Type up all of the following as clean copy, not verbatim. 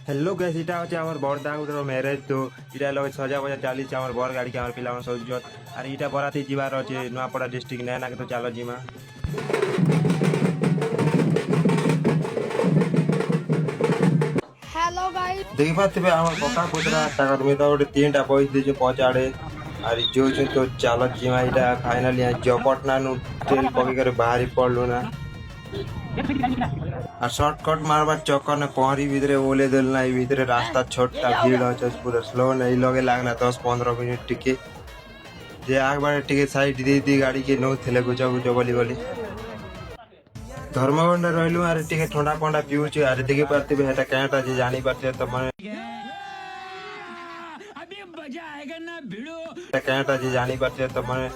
Hello guys इटा होचे हमर बड़दा गुटर मैरेज तो इटा लगे सजा बजा चाली हमर बर गाड़ी के हमर पिला मन सजत और इटा बराती जीवार होचे नुआपड़ा डिस्ट्रिक्ट नैना के तो चलो जीमा हेलो गाइस देखि पाथिबे हमर पक्का पुतरा टाका में तो गोटे तीनटा पैसा दे पहुंचाड़े और जो तो चलो जीमा इटा फाइनली जपटना नु तेल पके कर बाहरी पड़लु ना আর শর্টকট মারবার চক্কর না পহরি ভিতরে ওলে দিল না এই ভিতরে রাস্তা ছোটটা ভিড় হচ্ছে পুরো স্লো না এই লগে লাগনা 10-15 মিনিট টিকে যে একবারে টিকে সাইড দিয়ে দিয়ে গাড়ি কে নো থেলে গুজা গুজা বলি ধর্মগন্ড রইলু আর টিকে ঠান্ডা পান্ডা পিউছে আর দেখি পারতে এটা কেনটা যে জানি পারতে তো মানে কেনটা যে জানি পারতে তো মানে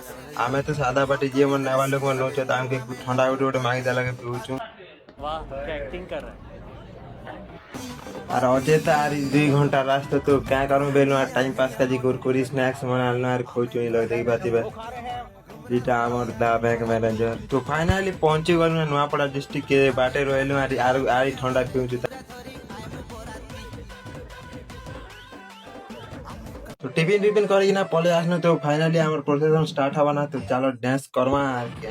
আমি তো সাদা পাটি যে মন নেওয়া লোক মন নোছে তো আমাকে ঠান্ডা উঠে উঠে মাগি দা লাগে পিউছু वाह क्या एक्टिंग कर रहा है। আর অজেতা আর 2 ঘন্টা রাস্তা তো क्या करूं बेलो আর টাইম পাস কাজি কুরকুরি স্ন্যাক্স মানে আনলো আর খোঁচুনি লগে দেখি পাতিবে যেটা আমার দা ব্যাংক ম্যানেজার তো ফাইনালি পৌঁছে গেল না নোয়াপড়া ডিস্ট্রিক্ট के बाटे রইলো আর ঠান্ডা পিউছু তো টিফিন করি না পলে আসনো তো ফাইনালি আমার প্রসেশন স্টার্ট হবা না তো চলো ডান্স করবা আর কি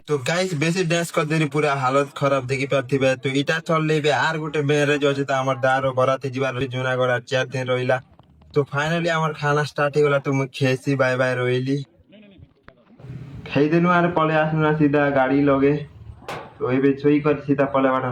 তো গাইস বেশি ডান্স कर देरी पूरा हालत खराब देखि पाथिबे तो इटा चल लेबे आर गोटे मैरेज अछि त हमर दारो बराती जीवार जुनागढ़ 4 दिन रहिला तो फाइनली हमर खाना स्टार्ट हो गला तो मु खेसी बाय बाय रोइली खाई देनु आर पले आसनु सीधा गाड़ी लगे तो एबे छोई कर सीधा पले बाटा